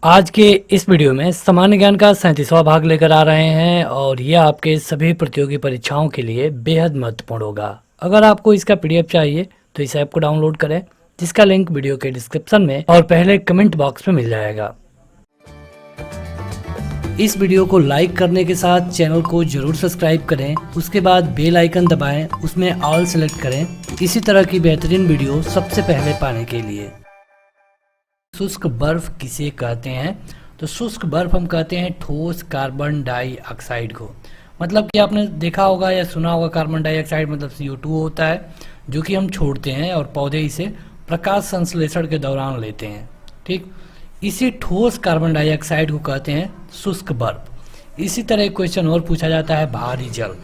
आज के इस वीडियो में सामान्य ज्ञान का 37वां भाग लेकर आ रहे हैं और यह आपके सभी प्रतियोगी परीक्षाओं के लिए बेहद महत्वपूर्ण होगा। अगर आपको इसका पीडीएफ चाहिए तो इस ऐप को डाउनलोड करें, जिसका लिंक वीडियो के डिस्क्रिप्शन में और पहले कमेंट बॉक्स में मिल जाएगा। इस वीडियो को लाइक करने के साथ चैनल को जरूर सब्सक्राइब करें, उसके बाद बेल आइकन दबाएं, उसमें ऑल सेलेक्ट करें इसी तरह की बेहतरीन वीडियो सबसे पहले पाने के लिए। शुष्क बर्फ किसे कहते हैं? तो शुष्क बर्फ हम कहते हैं ठोस कार्बन डाइऑक्साइड को। मतलब कि आपने देखा होगा या सुना होगा, कार्बन डाइऑक्साइड मतलब CO2 होता है जो कि हम छोड़ते हैं और पौधे इसे प्रकाश संश्लेषण के दौरान लेते हैं। ठीक, इसी ठोस कार्बन डाइऑक्साइड को कहते हैं शुष्क बर्फ। इसी तरह एक क्वेश्चन और पूछा जाता है, भारी जल।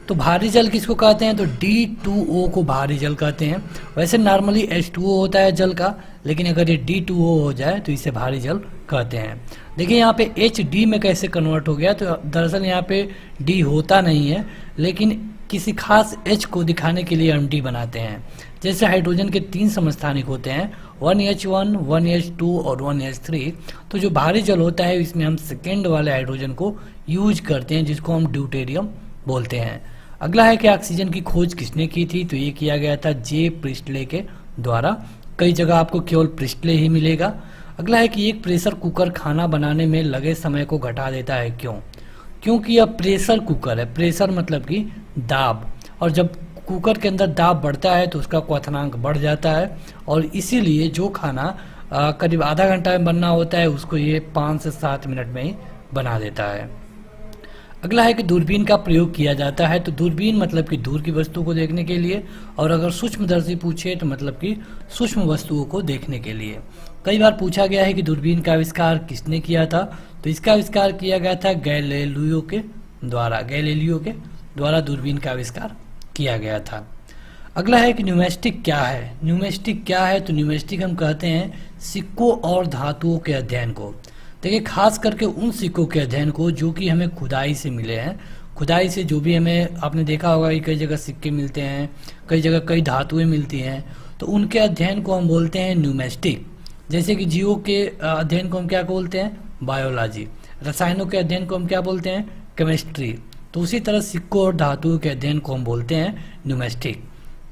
तो भारी जल किसको कहते हैं? तो D2O को भारी जल कहते हैं। वैसे नॉर्मली H2O होता है जल का, लेकिन अगर ये D2O हो जाए तो इसे भारी जल कहते हैं। देखिए यहाँ पे HD में कैसे कन्वर्ट हो गया। तो दरअसल यहाँ पे D होता नहीं है, लेकिन किसी खास H को दिखाने के लिए हम D बनाते हैं। जैसे हाइड्रोजन के 3 समस्थानिक होते हैं, 1H1, 1H2 और 1H3। तो जो भारी जल होता है इसमें हम सेकेंड वाले हाइड्रोजन को यूज करते हैं, जिसको हम ड्यूटेरियम बोलते हैं। अगला है कि ऑक्सीजन की खोज किसने की थी? तो ये किया गया था जे प्रिस्टले के द्वारा। कई जगह आपको केवल प्रिस्टले ही मिलेगा। अगला है कि एक प्रेशर कुकर खाना बनाने में लगे समय को घटा देता है। क्यों? क्योंकि यह प्रेशर कुकर है। प्रेशर मतलब कि दाब, और जब कुकर के अंदर दाब बढ़ता है तो उसका क्वथनांक बढ़ जाता है, और इसीलिए जो खाना करीब आधा घंटा में बनना होता है उसको ये 5 से 7 मिनट में ही बना देता है। अगला है कि दूरबीन का प्रयोग किया जाता है। तो दूरबीन मतलब कि दूर की वस्तु को देखने के लिए, और अगर सूक्ष्मदर्शी पूछे तो मतलब कि सूक्ष्म वस्तुओं को देखने के लिए। कई बार पूछा गया है कि दूरबीन का आविष्कार किसने किया था? तो इसका आविष्कार किया गया था गैलीलियो के द्वारा दूरबीन का आविष्कार किया गया था। अगला है कि न्यूमेस्टिक क्या है? न्यूमेस्टिक क्या है? तो न्यूमेस्टिक हम कहते हैं सिक्कों और धातुओं के अध्ययन को। देखिए, खास करके उन सिक्कों के अध्ययन को जो कि हमें खुदाई से मिले हैं। खुदाई से जो भी हमें, आपने देखा होगा कि कई जगह सिक्के मिलते हैं, कई जगह कई धातुएं मिलती हैं, तो उनके अध्ययन को हम बोलते हैं न्यूमेस्टिक। जैसे कि जीवों के अध्ययन को हम क्या बोलते हैं? बायोलॉजी। रसायनों के अध्ययन को हम क्या बोलते हैं? केमिस्ट्री। तो उसी तरह सिक्कों और धातुओं के अध्ययन को हम बोलते हैं न्यूमेस्टिक।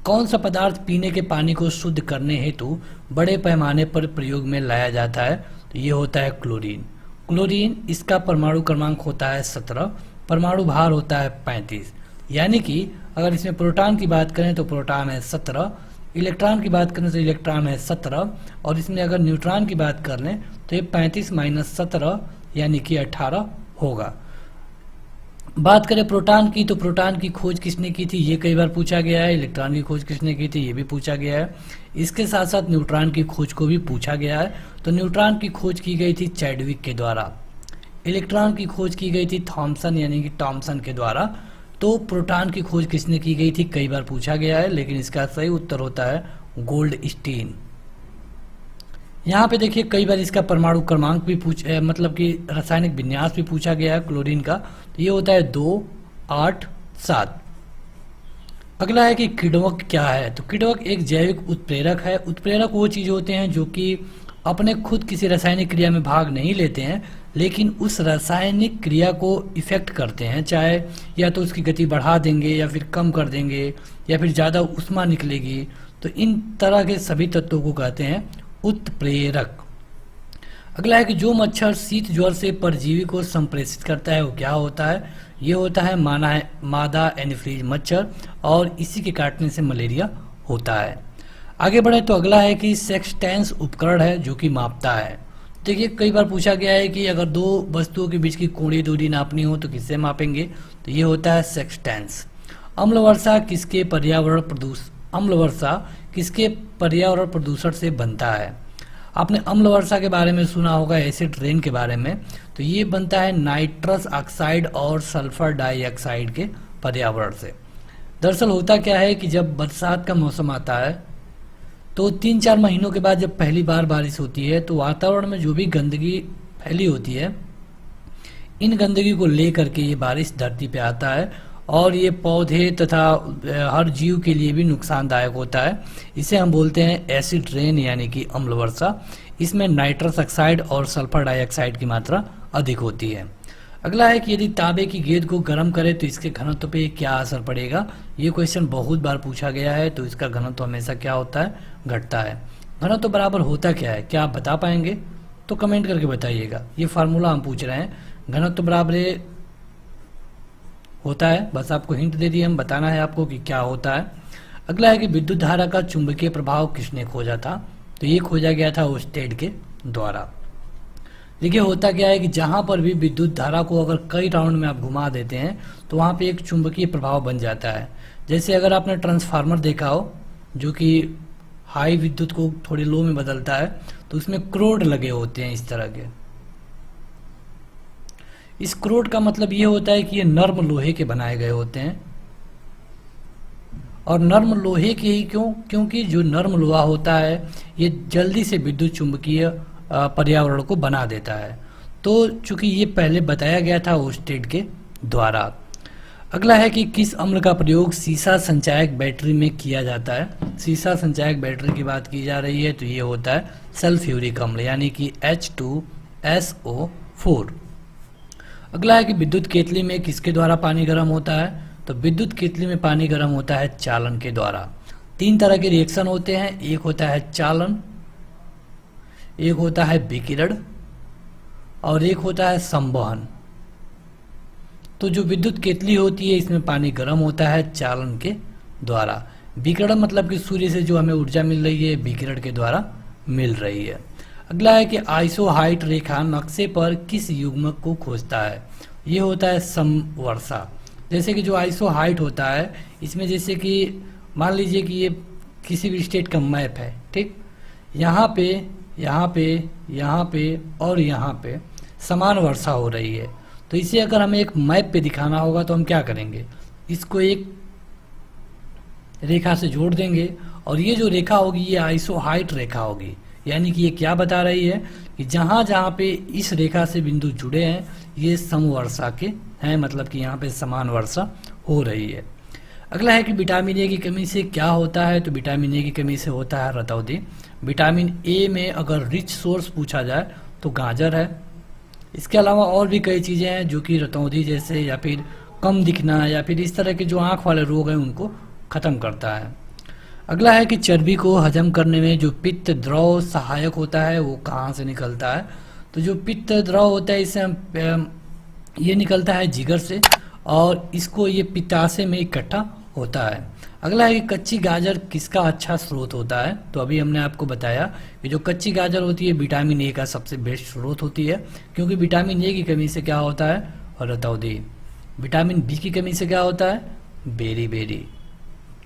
कौन सा पदार्थ पीने के पानी को शुद्ध करने हेतु बड़े पैमाने पर प्रयोग में लाया जाता है? तो ये होता है क्लोरीन। क्लोरीन, इसका परमाणु क्रमांक होता है 17, परमाणु भार होता है 35। यानी कि अगर इसमें प्रोटॉन की बात करें तो प्रोटॉन है 17, इलेक्ट्रॉन की बात करें तो इलेक्ट्रॉन है 17, और इसमें अगर न्यूट्रॉन की बात कर लें तो ये 35 - 17 यानी कि 18 होगा। बात करें प्रोटॉन की, तो प्रोटॉन की खोज किसने की थी? ये कई बार पूछा गया है। इलेक्ट्रॉन की खोज किसने की थी? ये भी पूछा गया है। इसके साथ साथ न्यूट्रॉन की खोज को भी पूछा गया है। तो न्यूट्रॉन की खोज की गई थी चैडविक के द्वारा। इलेक्ट्रॉन की खोज की गई थी थॉमसन यानी कि टॉमसन के द्वारा। तो प्रोटॉन की खोज किसने की गई थी? कई बार पूछा गया है, लेकिन इसका सही उत्तर होता है गोल्डस्टीन। यहाँ पे देखिए, कई बार इसका परमाणु क्रमांक भी मतलब कि रासायनिक विन्यास भी पूछा गया है क्लोरीन का। तो ये होता है 2, 8, 7। अगला है कि किण्वक क्या है? तो किण्वक एक जैविक उत्प्रेरक है। उत्प्रेरक वो चीज होते हैं जो कि अपने खुद किसी रासायनिक क्रिया में भाग नहीं लेते हैं, लेकिन उस रासायनिक क्रिया को इफेक्ट करते हैं। चाहे या तो उसकी गति बढ़ा देंगे, या फिर कम कर देंगे, या फिर ज़्यादा ऊष्मा निकलेगी। तो इन तरह के सभी तत्वों को कहते हैं उत्प्रेरक। अगला है कि जो मच्छर शीत ज्वर से परजीवी को संप्रेषित करता है वो क्या होता है? ये होता है मादा एनीफ्लीज मच्छर, और इसी के काटने से मलेरिया होता है। आगे बढ़े तो अगला है कि सेक्सटेंस उपकरण है जो कि मापता है। देखिए, कई बार पूछा गया है कि अगर दो वस्तुओं के बीच की कोणीय दूरी नापनी हो तो किससे मापेंगे? तो ये होता है सेक्सटेंस। अम्ल वर्षा किसके पर्यावरण प्रदूषण से बनता है? आपने अम्ल वर्षा के बारे में सुना होगा, एसिड रेन के बारे में। तो ये बनता है नाइट्रस ऑक्साइड और सल्फर डाइऑक्साइड के पर्यावरण से। दरअसल होता क्या है कि जब बरसात का मौसम आता है तो 3-4 महीनों के बाद जब पहली बार बारिश होती है तो वातावरण में जो भी गंदगी फैली होती है, इन गंदगी को ले करके ये बारिश धरती पे आता है, और ये पौधे तथा हर जीव के लिए भी नुकसानदायक होता है। इसे हम बोलते हैं एसिड रेन यानी कि अम्ल वर्षा। इसमें नाइट्रस ऑक्साइड और सल्फर डाइऑक्साइड की मात्रा अधिक होती है। अगला है कि यदि तांबे की गेंद को गर्म करें तो इसके घनत्व पे क्या असर पड़ेगा। ये क्वेश्चन बहुत बार पूछा गया है। तो इसका घनत्व हमेशा क्या होता है, घटता है। घनत्व बराबर होता क्या है, क्या आप बता पाएंगे तो कमेंट करके बताइएगा। ये फार्मूला हम पूछ रहे हैं, घनत्व बराबर होता है, बस आपको हिंट दे दिए, हम बताना है आपको कि क्या होता है। अगला है कि विद्युत धारा का चुंबकीय प्रभाव किसने खोजा था। तो ये खोजा गया था ओस्टेड के द्वारा। देखिए होता क्या है कि जहां पर भी विद्युत धारा को अगर कई राउंड में आप घुमा देते हैं तो वहां पे एक चुंबकीय प्रभाव बन जाता है। जैसे अगर आपने ट्रांसफार्मर देखा हो जो कि हाई विद्युत को थोड़ी लो में बदलता है, तो उसमें क्रोड लगे होते हैं इस तरह के। इस क्रोड का मतलब ये होता है कि ये नर्म लोहे के बनाए गए होते हैं। और नर्म लोहे के ही क्यों, क्योंकि जो नर्म लोहा होता है ये जल्दी से विद्युत चुंबकीय पर्यावरण को बना देता है। तो चूंकि ये पहले बताया गया था ओस्टेड के द्वारा। अगला है कि किस अम्ल का प्रयोग सीसा संचायक बैटरी में किया जाता है। सीसा संचायक बैटरी की बात की जा रही है तो ये होता है सल्फ्यूरिक अम्ल यानी कि H2SO4। अगला है कि विद्युत केतली में किसके द्वारा पानी गर्म होता है। तो विद्युत केतली में पानी गर्म होता है चालन के द्वारा। 3 तरह के रिएक्शन होते हैं, एक होता है चालन, एक होता है विकिरण और एक होता है संवहन। तो जो विद्युत केतली होती है इसमें पानी गर्म होता है चालन के द्वारा। विकिरण मतलब कि सूर्य से जो हमें ऊर्जा मिल रही है विकिरण के द्वारा मिल रही है। अगला है कि आइसोहाइट रेखा नक्शे पर किस युग्मक को खोजता है। ये होता है समवर्षा। जैसे कि जो आइसोहाइट होता है इसमें जैसे कि मान लीजिए कि ये किसी भी स्टेट का मैप है, ठीक, यहाँ पे यहाँ पे यहाँ पे और यहाँ पे समान वर्षा हो रही है। तो इसे अगर हमें एक मैप पे दिखाना होगा तो हम क्या करेंगे, इसको एक रेखा से जोड़ देंगे और ये जो रेखा होगी ये आइसोहाइट रेखा होगी। यानी कि ये क्या बता रही है कि जहाँ जहाँ पे इस रेखा से बिंदु जुड़े हैं ये समवर्षा के हैं, मतलब कि यहाँ पे समान वर्षा हो रही है। अगला है कि विटामिन ए की कमी से क्या होता है। तो विटामिन ए की कमी से होता है रतौंधी। विटामिन ए में अगर रिच सोर्स पूछा जाए तो गाजर है। इसके अलावा और भी कई चीज़ें हैं जो कि रतौंधी जैसे या फिर कम दिखना या फिर इस तरह के जो आँख वाले रोग हैं उनको ख़त्म करता है। अगला है कि चर्बी को हजम करने में जो पित्त द्रव सहायक होता है वो कहाँ से निकलता है। तो जो पित्त द्रव होता है इससे ये निकलता है जिगर से और इसको ये पित्ताशय में इकट्ठा होता है। अगला है कि कच्ची गाजर किसका अच्छा स्रोत होता है। तो अभी हमने आपको बताया कि जो कच्ची गाजर होती है विटामिन ए का सबसे बेस्ट स्रोत होती है, क्योंकि विटामिन ए की कमी से क्या होता है, रतौंधी। विटामिन बी की कमी से क्या होता है, बेरी बेरी।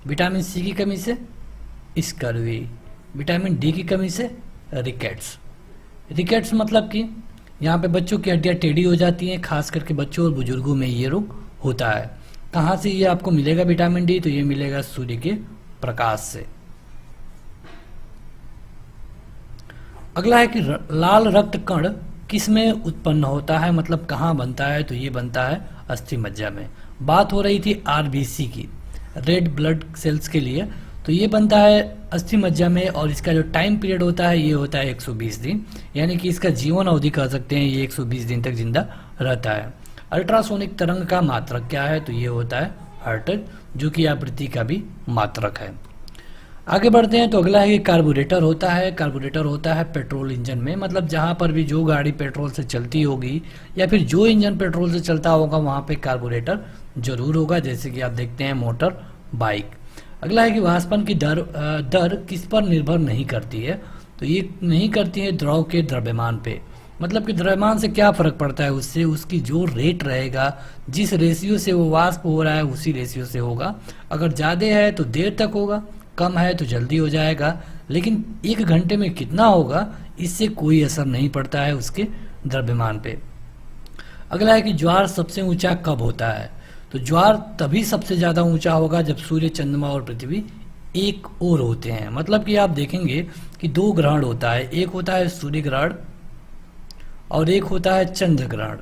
विटामिन सी की कमी से स्कर्वी। विटामिन डी की कमी से रिकेट्स। रिकेट्स मतलब कि यहाँ पे बच्चों की हड्डियाँ टेढ़ी हो जाती हैं, खास करके बच्चों और बुजुर्गों में ये रोग होता है। कहाँ से ये आपको मिलेगा विटामिन डी, तो ये मिलेगा सूर्य के प्रकाश से। अगला है कि लाल रक्त कण किस में उत्पन्न होता है, मतलब कहाँ बनता है। तो ये बनता है अस्थि मज्जा में। बात हो रही थी आरबीसी की, रेड ब्लड सेल्स के लिए। तो ये बनता है अस्थि मज्जा में और इसका जो टाइम पीरियड होता है ये होता है 120 दिन, यानी कि इसका जीवन अवधि कह सकते हैं ये 120 दिन तक जिंदा रहता है। अल्ट्रासोनिक तरंग का मात्रक क्या है। तो ये होता है हर्ट्ज, जो कि आवृत्ति का भी मात्रक है। आगे बढ़ते हैं तो अगला है कि कार्बोरेटर होता है। कार्बोरेटर होता है पेट्रोल इंजन में, मतलब जहाँ पर भी जो गाड़ी पेट्रोल से चलती होगी या फिर जो इंजन पेट्रोल से चलता होगा वहाँ पे कार्बोरेटर जरूर होगा, जैसे कि आप देखते हैं मोटर बाइक। अगला है कि वाष्पन की दर किस पर निर्भर नहीं करती है। तो ये नहीं करती है द्रव के द्रव्यमान पे, मतलब कि द्रव्यमान से क्या फर्क पड़ता है, उससे उसकी जो रेट रहेगा, जिस रेशियो से वो वाष्प हो रहा है उसी रेशियो से होगा। अगर ज़्यादा है तो देर तक होगा, कम है तो जल्दी हो जाएगा, लेकिन 1 घंटे में कितना होगा इससे कोई असर नहीं पड़ता है उसके द्रव्यमान पे। अगला है कि ज्वार सबसे ऊंचा कब होता है। तो ज्वार तभी सबसे ज़्यादा ऊंचा होगा जब सूर्य, चंद्रमा और पृथ्वी एक ओर होते हैं। मतलब कि आप देखेंगे कि 2 ग्रहण होता है, एक होता है सूर्य ग्रहण और एक होता है चंद्र ग्रहण।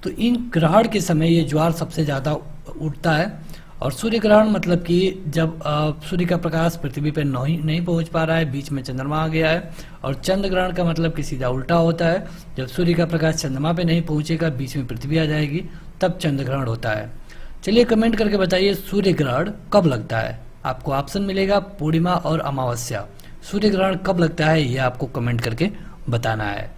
तो इन ग्रहण के समय ये ज्वार सबसे ज़्यादा उठता है। और सूर्य ग्रहण मतलब कि जब सूर्य का प्रकाश पृथ्वी पर नहीं पहुंच पा रहा है, बीच में चंद्रमा आ गया है। और चंद्र ग्रहण का मतलब कि सीधा उल्टा होता है, जब सूर्य का प्रकाश चंद्रमा पे नहीं पहुंचेगा, बीच में पृथ्वी आ जाएगी, तब चंद्र ग्रहण होता है। चलिए कमेंट करके बताइए सूर्य ग्रहण कब लगता है। आपको ऑप्शन मिलेगा पूर्णिमा और अमावस्या। सूर्य ग्रहण कब लगता है ये आपको कमेंट करके बताना है।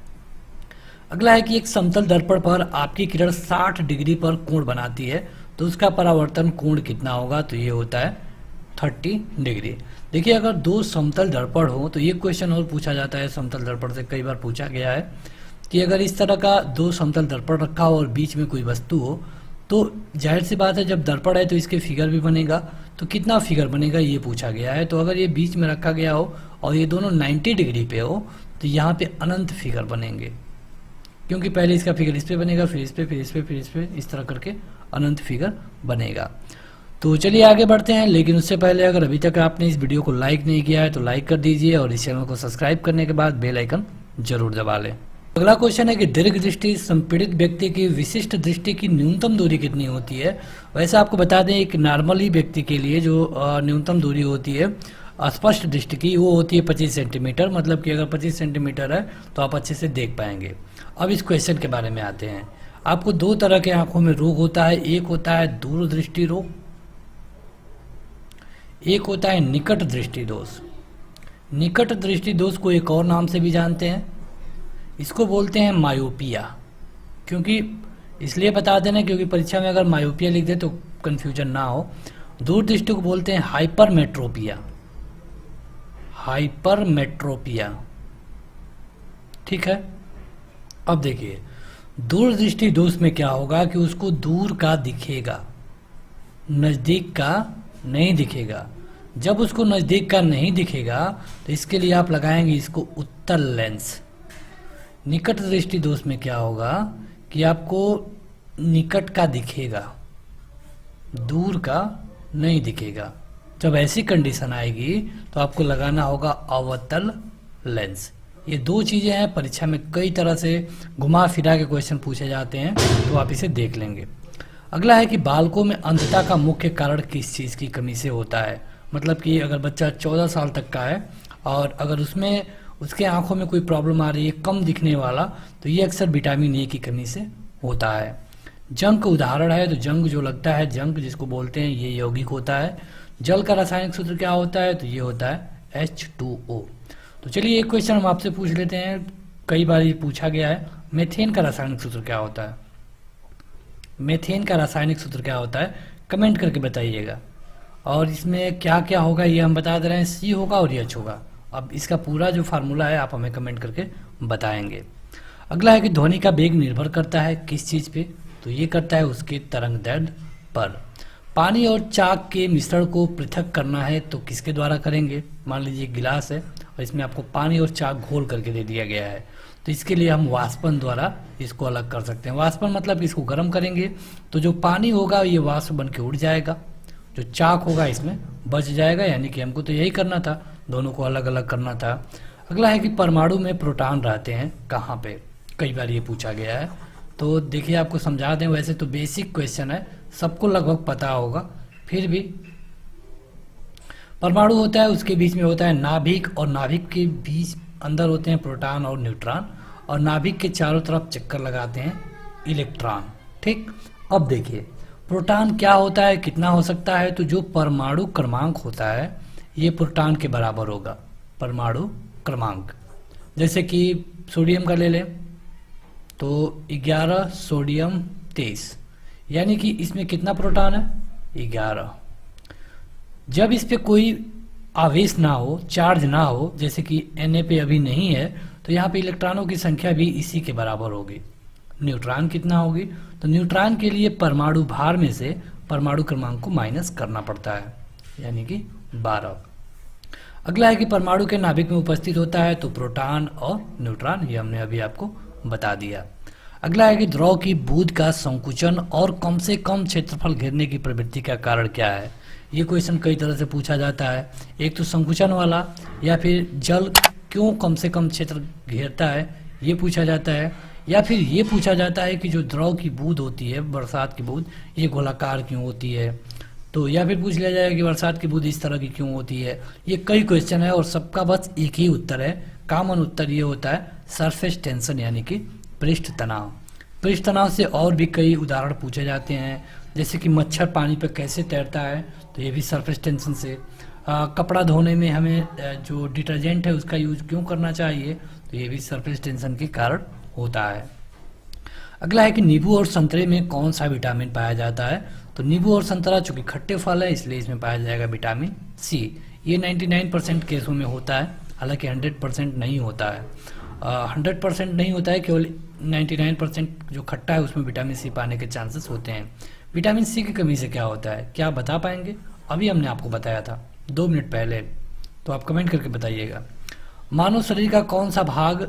अगला है कि एक समतल दर्पण पर आपकी किरण 60 डिग्री पर कोण बनाती है, तो उसका परावर्तन कोण कितना होगा, तो ये होता है 30 डिग्री। देखिए अगर दो समतल दर्पण हो तो ये क्वेश्चन और पूछा जाता है, समतल दर्पण से कई बार पूछा गया है कि अगर इस तरह का दो समतल दर्पण रखा हो और बीच में कोई वस्तु हो, तो जाहिर सी बात है जब दर्पण है तो इसके फिगर भी बनेगा, तो कितना फिगर बनेगा ये पूछा गया है। तो अगर ये बीच में रखा गया हो और ये दोनों 90 डिग्री पे हो तो यहाँ पे अनंत फिगर बनेंगे, क्योंकि पहले इसका फिगर इस पे बनेगा, फिर इस पे, फिर इस पे, फिर इस पे, इस तरह करके अनंत फिगर बनेगा। तो चलिए आगे बढ़ते हैं, लेकिन उससे पहले अगर अभी तक आपने इस वीडियो को लाइक नहीं किया है तो लाइक कर दीजिए और इस चैनल को सब्सक्राइब करने के बाद बेल आइकन जरूर दबा लें। अगला क्वेश्चन है कि दीर्घ दृष्टि संपीड़ित व्यक्ति की विशिष्ट दृष्टि की न्यूनतम दूरी कितनी होती है। वैसे आपको बता दें एक नॉर्मली व्यक्ति के लिए जो न्यूनतम दूरी होती है स्पष्ट दृष्टि की वो होती है 25 सेंटीमीटर, मतलब कि अगर 25 सेंटीमीटर है तो आप अच्छे से देख पाएंगे। अब इस क्वेश्चन के बारे में आते हैं। आपको दो तरह के आंखों में रोग होता है, एक होता है दूरदृष्टि रोग, एक होता है निकट दृष्टि दोष। निकट दृष्टि दोष को एक और नाम से भी जानते हैं, इसको बोलते हैं मायोपिया। क्योंकि इसलिए बता देना क्योंकि परीक्षा में अगर मायोपिया लिख दे तो कंफ्यूजन ना हो। दूरदृष्टि को बोलते हैं हाइपरमेट्रोपिया, हाइपरमेट्रोपिया, ठीक है। अब देखिए दूरदृष्टि दोष में क्या होगा कि उसको दूर का दिखेगा, नज़दीक का नहीं दिखेगा। जब उसको नज़दीक का नहीं दिखेगा तो इसके लिए आप लगाएंगे इसको उत्तल लेंस। निकट दृष्टि दोष में क्या होगा कि आपको निकट का दिखेगा, दूर का नहीं दिखेगा। जब ऐसी कंडीशन आएगी तो आपको लगाना होगा अवतल लेंस। ये दो चीज़ें हैं, परीक्षा में कई तरह से घुमा फिरा के क्वेश्चन पूछे जाते हैं, तो आप इसे देख लेंगे। अगला है कि बालकों में अंधता का मुख्य कारण किस चीज़ की कमी से होता है। मतलब कि अगर बच्चा 14 साल तक का है और अगर उसमें उसके आंखों में कोई प्रॉब्लम आ रही है कम दिखने वाला, तो ये अक्सर विटामिन ए की कमी से होता है। जंक उदाहरण है, तो जंग जो लगता है, जंक जिसको बोलते हैं, ये यौगिक होता है। जल का रासायनिक सूत्र क्या होता है, तो ये होता है H2O। तो चलिए एक क्वेश्चन हम आपसे पूछ लेते हैं, कई बार ये पूछा गया है, मेथेन का रासायनिक सूत्र क्या होता है। मेथेन का रासायनिक सूत्र क्या होता है कमेंट करके बताइएगा। और इसमें क्या क्या होगा ये हम बता दे रहे हैं, C होगा और H होगा। अब इसका पूरा जो फार्मूला है आप हमें कमेंट करके बताएंगे। अगला है कि ध्वनि का वेग निर्भर करता है किस चीज़ पे, तो ये करता है उसके तरंग दैर्ध्य पर। पानी और चाक के मिश्रण को पृथक करना है तो किसके द्वारा करेंगे। मान लीजिए गिलास है और इसमें आपको पानी और चाक घोल करके दे दिया गया है, तो इसके लिए हम वाष्पन द्वारा इसको अलग कर सकते हैं। वाष्पन मतलब इसको गर्म करेंगे तो जो पानी होगा ये वाष्प बन के उड़ जाएगा, जो चाक होगा इसमें बच जाएगा। यानी कि हमको तो यही करना था, दोनों को अलग अलग करना था। अगला है कि परमाणु में प्रोटॉन रहते हैं कहाँ पे, कई बार ये पूछा गया है। तो देखिए आपको समझा दें, वैसे तो बेसिक क्वेश्चन है, सबको लगभग पता होगा, फिर भी परमाणु होता है उसके बीच में होता है नाभिक, और नाभिक के बीच अंदर होते हैं प्रोटॉन और न्यूट्रॉन, और नाभिक के चारों तरफ चक्कर लगाते हैं इलेक्ट्रॉन, ठीक। अब देखिए प्रोटॉन क्या होता है, कितना हो सकता है, तो जो परमाणु क्रमांक होता है ये प्रोटॉन के बराबर होगा, परमाणु क्रमांक। जैसे कि सोडियम का ले लें तो 11 सोडियम 23, यानी कि इसमें कितना प्रोटॉन है 11। जब इस पे कोई आवेश ना हो, चार्ज ना हो, जैसे कि Na पे अभी नहीं है, तो यहाँ पे इलेक्ट्रॉनों की संख्या भी इसी के बराबर होगी। न्यूट्रॉन कितना होगी, तो न्यूट्रॉन के लिए परमाणु भार में से परमाणु क्रमांक को माइनस करना पड़ता है, यानी कि 12। अगला है कि परमाणु के नाभिक में उपस्थित होता है तो प्रोटॉन और न्यूट्रॉन, ये हमने अभी आपको बता दिया। अगला है कि द्रव की बूंद का संकुचन और कम से कम क्षेत्रफल घेरने की प्रवृत्ति का कारण क्या है। ये क्वेश्चन कई तरह से पूछा जाता है, एक तो संकुचन वाला, या फिर जल क्यों कम से कम क्षेत्र घेरता है ये पूछा जाता है, या फिर ये पूछा जाता है कि जो द्रव की बूंद होती है, बरसात की बूंद, ये गोलाकार क्यों होती है। तो या फिर पूछ लिया जाएगा कि बरसात की बूंद इस तरह की क्यों होती है। ये कई क्वेश्चन है और सबका बस एक ही उत्तर है, कॉमन उत्तर ये होता है सरफेस टेंशन यानी कि पृष्ठ तनाव। पृष्ठ तनाव से और भी कई उदाहरण पूछे जाते हैं, जैसे कि मच्छर पानी पर कैसे तैरता है, तो ये भी सरफेस टेंशन से। कपड़ा धोने में हमें जो डिटर्जेंट है उसका यूज क्यों करना चाहिए, तो ये भी सरफेस टेंशन के कारण होता है। अगला है कि नींबू और संतरे में कौन सा विटामिन पाया जाता है, तो नींबू और संतरा चूंकि खट्टे फल है इसलिए इसमें पाया जाएगा विटामिन सी। ये 99% केसों में होता है, हालांकि 100% नहीं होता है। 100% नहीं होता है, केवल 99% जो खट्टा है उसमें विटामिन सी पाने के चांसेस होते हैं। विटामिन सी की कमी से क्या होता है, क्या आप बता पाएंगे? अभी हमने आपको बताया था 2 मिनट पहले, तो आप कमेंट करके बताइएगा। मानव शरीर का कौन सा भाग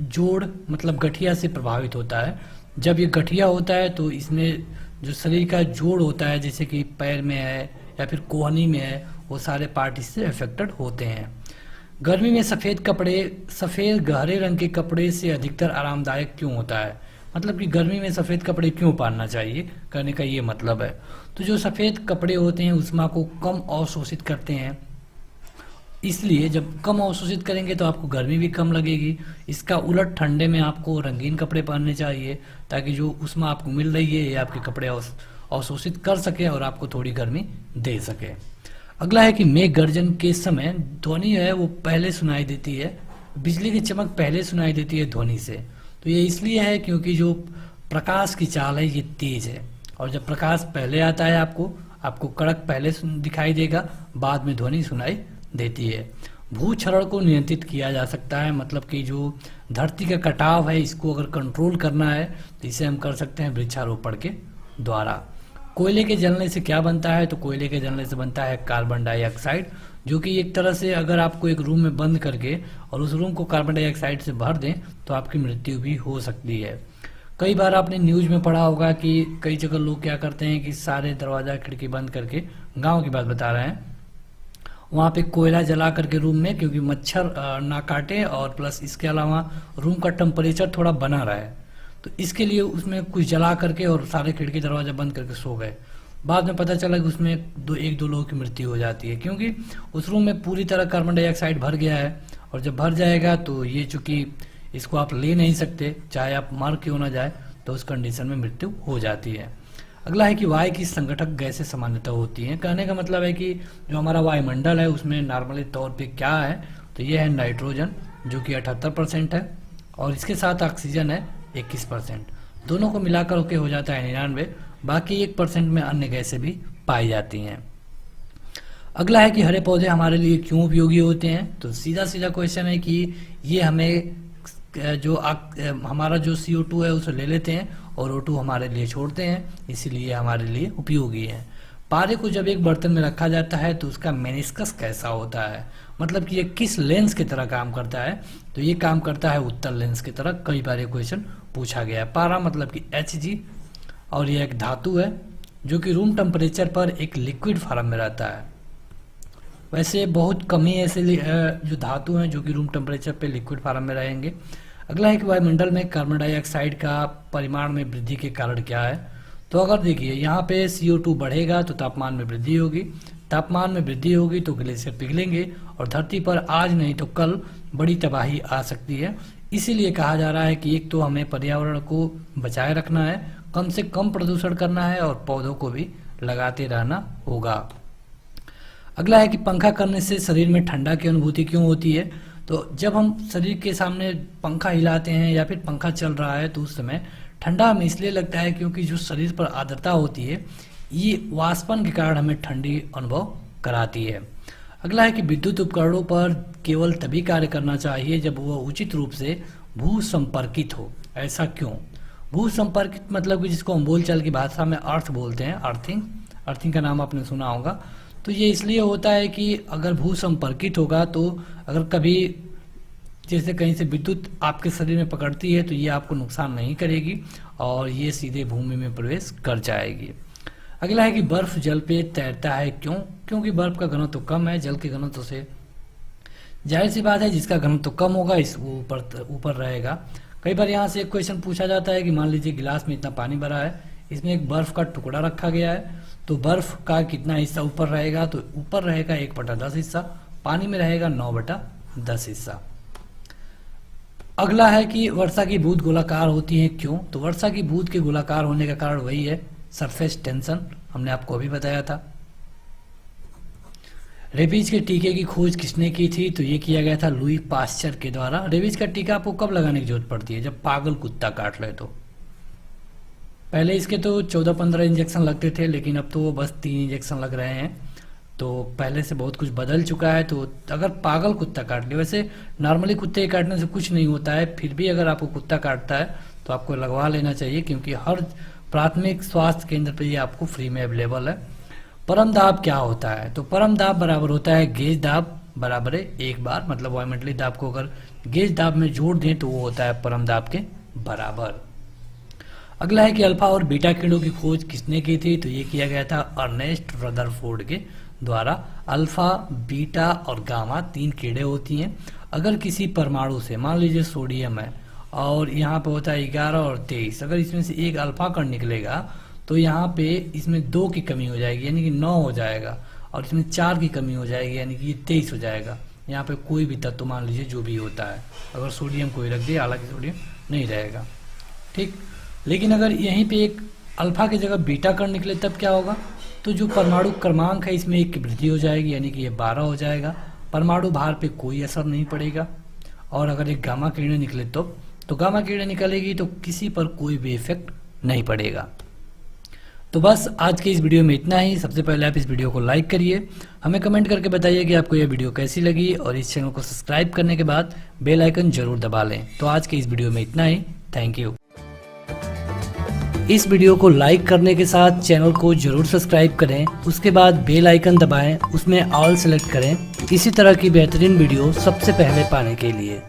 जोड़ मतलब गठिया से प्रभावित होता है? जब ये गठिया होता है तो इसमें जो शरीर का जोड़ होता है, जैसे कि पैर में है या फिर कोहनी में है, वो सारे पार्ट इससे अफेक्टेड होते हैं। गर्मी में सफ़ेद गहरे रंग के कपड़े से अधिकतर आरामदायक क्यों होता है? मतलब कि गर्मी में सफ़ेद कपड़े क्यों पहनना चाहिए, कहने का ये मतलब है। तो जो सफ़ेद कपड़े होते हैं ऊष्मा को कम अवशोषित करते हैं, इसलिए जब कम अवशोषित करेंगे तो आपको गर्मी भी कम लगेगी। इसका उलट ठंडे में आपको रंगीन कपड़े पहनने चाहिए, ताकि जो ऊष्मा आपको मिल रही है ये आपके कपड़े अवशोषित कर सके और आपको थोड़ी गर्मी दे सके। अगला है कि मेघ गर्जन के समय ध्वनि है वो पहले सुनाई देती है, बिजली की चमक पहले सुनाई देती है ध्वनि से। तो ये इसलिए है क्योंकि जो प्रकाश की चाल है ये तेज है, और जब प्रकाश पहले आता है आपको कड़क पहले दिखाई देगा, बाद में ध्वनि सुनाई देती है। भूक्षरण को नियंत्रित किया जा सकता है, मतलब कि जो धरती का कटाव है इसको अगर कंट्रोल करना है तो इसे हम कर सकते हैं वृक्षारोपण के द्वारा। कोयले के जलने से क्या बनता है, तो कोयले के जलने से बनता है कार्बन डाइऑक्साइड, जो कि एक तरह से अगर आपको एक रूम में बंद करके और उस रूम को कार्बन डाइऑक्साइड से भर दें तो आपकी मृत्यु भी हो सकती है। कई बार आपने न्यूज में पढ़ा होगा कि कई जगह लोग क्या करते हैं कि सारे दरवाजा खिड़की बंद करके, गांव की बात बता रहे हैं, वहाँ पे कोयला जला करके रूम में, क्योंकि मच्छर ना काटे और प्लस इसके अलावा रूम का टेम्परेचर थोड़ा बना रहे, तो इसके लिए उसमें कुछ जला करके और सारे खिड़की दरवाजा बंद करके सो गए। बाद में पता चला कि उसमें एक दो लोगों की मृत्यु हो जाती है, क्योंकि उस रूम में पूरी तरह कार्बन डाइऑक्साइड भर गया है, और जब भर जाएगा तो ये चूंकि इसको आप ले नहीं सकते, चाहे आप मर क्यों ना जाए, तो उस कंडीशन में मृत्यु हो जाती है। अगला है कि वायु की संगठक गैसें सामान्यतः होती हैं। कहने का मतलब है कि जो हमारा वायुमंडल है उसमें नॉर्मली तौर पे क्या है, तो ये है नाइट्रोजन जो कि 78% है, और इसके साथ ऑक्सीजन है 21%। दोनों को मिलाकर के हो जाता है 99, बाकी 1% में अन्य गैसें भी पाई जाती हैं। अगला है कि हरे पौधे हमारे लिए क्यों उपयोगी होते हैं, तो सीधा सीधा क्वेश्चन है कि ये हमें हमारा जो CO2 है उसे ले लेते हैं और O2 हमारे लिए छोड़ते हैं, इसीलिए हमारे लिए उपयोगी है। पारे को जब एक बर्तन में रखा जाता है तो उसका मेनिस्कस कैसा होता है, मतलब कि ये किस लेंस की तरह काम करता है, तो ये काम करता है उत्तल लेंस की तरह। कई बार ये क्वेश्चन पूछा गया है। पारा मतलब कि Hg, और यह एक धातु है जो कि रूम टेम्परेचर पर एक लिक्विड फॉर्म में रहता है। वैसे बहुत कम ही ऐसे जो धातु हैं जो कि रूम टेम्परेचर पे लिक्विड फॉर्म में रहेंगे। अगला है कि वायुमंडल में कार्बन डाइऑक्साइड का परिमाण में वृद्धि के कारण क्या है, तो अगर देखिए यहाँ पे CO2 बढ़ेगा तो तापमान में वृद्धि होगी, तापमान में वृद्धि होगी तो ग्लेशियर पिघलेंगे और धरती पर आज नहीं तो कल बड़ी तबाही आ सकती है। इसीलिए कहा जा रहा है कि एक तो हमें पर्यावरण को बचाए रखना है, कम से कम प्रदूषण करना है और पौधों को भी लगाते रहना होगा। अगला है कि पंखा करने से शरीर में ठंडा की अनुभूति क्यों होती है, तो जब हम शरीर के सामने पंखा हिलाते हैं या फिर पंखा चल रहा है तो उस समय ठंडा हमें इसलिए लगता है क्योंकि जो शरीर पर आर्द्रता होती है ये वाष्पन के कारण हमें ठंडी अनुभव कराती है। अगला है कि विद्युत उपकरणों पर केवल तभी कार्य करना चाहिए जब वह उचित रूप से भू संपर्कित हो। ऐसा क्यों? भू संपर्कित मतलब कि जिसको हम बोलचाल की भाषा में अर्थ बोलते हैं, अर्थिंग का नाम आपने सुना होगा। तो ये इसलिए होता है कि अगर भू संपर्कित होगा तो अगर कभी जैसे कहीं से विद्युत आपके शरीर में पकड़ती है तो ये आपको नुकसान नहीं करेगी और ये सीधे भूमि में प्रवेश कर जाएगी। अगला है कि बर्फ जल पे तैरता है क्यों? क्योंकि बर्फ का घनत्व कम है जल के घनत्व से। जाहिर सी बात है जिसका घनत्व कम होगा इस ऊपर रहेगा। कई बार यहाँ से एक क्वेश्चन पूछा जाता है कि मान लीजिए गिलास में इतना पानी भरा है, इसमें एक बर्फ का टुकड़ा रखा गया है, तो बर्फ का कितना हिस्सा ऊपर रहेगा, तो ऊपर रहेगा 1/10 हिस्सा, पानी में रहेगा 9/10 हिस्सा। अगला है कि वर्षा की बूंद गोलाकार होती है क्यों? तो वर्षा की बूंद के गोलाकार होने का कारण वही है सरफेस टेंशन, हमने आपको अभी बताया था। रेबीज के टीके की खोज किसने की थी? तो ये किया गया था लुई पास्चर के द्वारा। रेबीज का टीका आपको कब लगाने की जरूरत पड़ती है? जब पागल कुत्ता काट ले। तो पहले इसके तो 14-15 इंजेक्शन लगते थे, लेकिन अब तो वो बस 3 इंजेक्शन लग रहे हैं। तो पहले से बहुत कुछ बदल चुका है। तो अगर पागल कुत्ता काट ले, वैसे नॉर्मली कुत्ते के काटने से कुछ नहीं होता है, फिर भी अगर आपको कुत्ता काटता है तो आपको लगवा लेना चाहिए, क्योंकि हर प्राथमिक स्वास्थ्य केंद्र पर ये आपको फ्री में अवेलेबल है। परम दाब क्या होता है? तो परम दाब बराबर होता है गेज दाब बराबर है 1 बार, मतलब वायुमंडलीय दाब को अगर गेज दाब में जोड़ दें तो वो होता है परम दाब के बराबर। अगला है कि अल्फा और बीटा किरणों की खोज किसने की थी? तो ये किया गया था अर्नेस्ट रदरफोर्ड के द्वारा। अल्फा, बीटा और गामा 3 किरणें होती हैं। अगर किसी परमाणु से, मान लीजिए सोडियम है और यहाँ पे होता है 11 और 23, अगर इसमें से एक अल्फा कण निकलेगा तो यहाँ पे इसमें 2 की कमी हो जाएगी, यानी कि 9 हो जाएगा, और इसमें 4 की कमी हो जाएगी, यानी कि ये 23 हो जाएगा। यहाँ पे कोई भी तत्व मान लीजिए जो भी होता है, अगर सोडियम कोई रख दिया, हालांकि सोडियम नहीं रहेगा, ठीक। लेकिन अगर यहीं पे एक अल्फा की जगह बीटा कण निकले तब क्या होगा? तो जो परमाणु क्रमांक है इसमें 1 की वृद्धि हो जाएगी, यानी कि ये 12 हो जाएगा। परमाणु भार पे कोई असर नहीं पड़ेगा। और अगर एक गामा किरणें निकले तो गामा किरणें निकलेगी तो किसी पर कोई भी इफेक्ट नहीं पड़ेगा। तो बस आज के इस वीडियो में इतना ही। सबसे पहले आप इस वीडियो को लाइक करिए, हमें कमेंट करके बताइए कि आपको यह वीडियो कैसी लगी, और इस चैनल को सब्सक्राइब करने के बाद बेल आइकन जरूर दबा लें। तो आज के इस वीडियो में इतना ही। Thank you. इस वीडियो को लाइक करने के साथ चैनल को जरूर सब्सक्राइब करें, उसके बाद बेल आइकन दबाएं, उसमें ऑल सेलेक्ट करें इसी तरह की बेहतरीन वीडियो सबसे पहले पाने के लिए।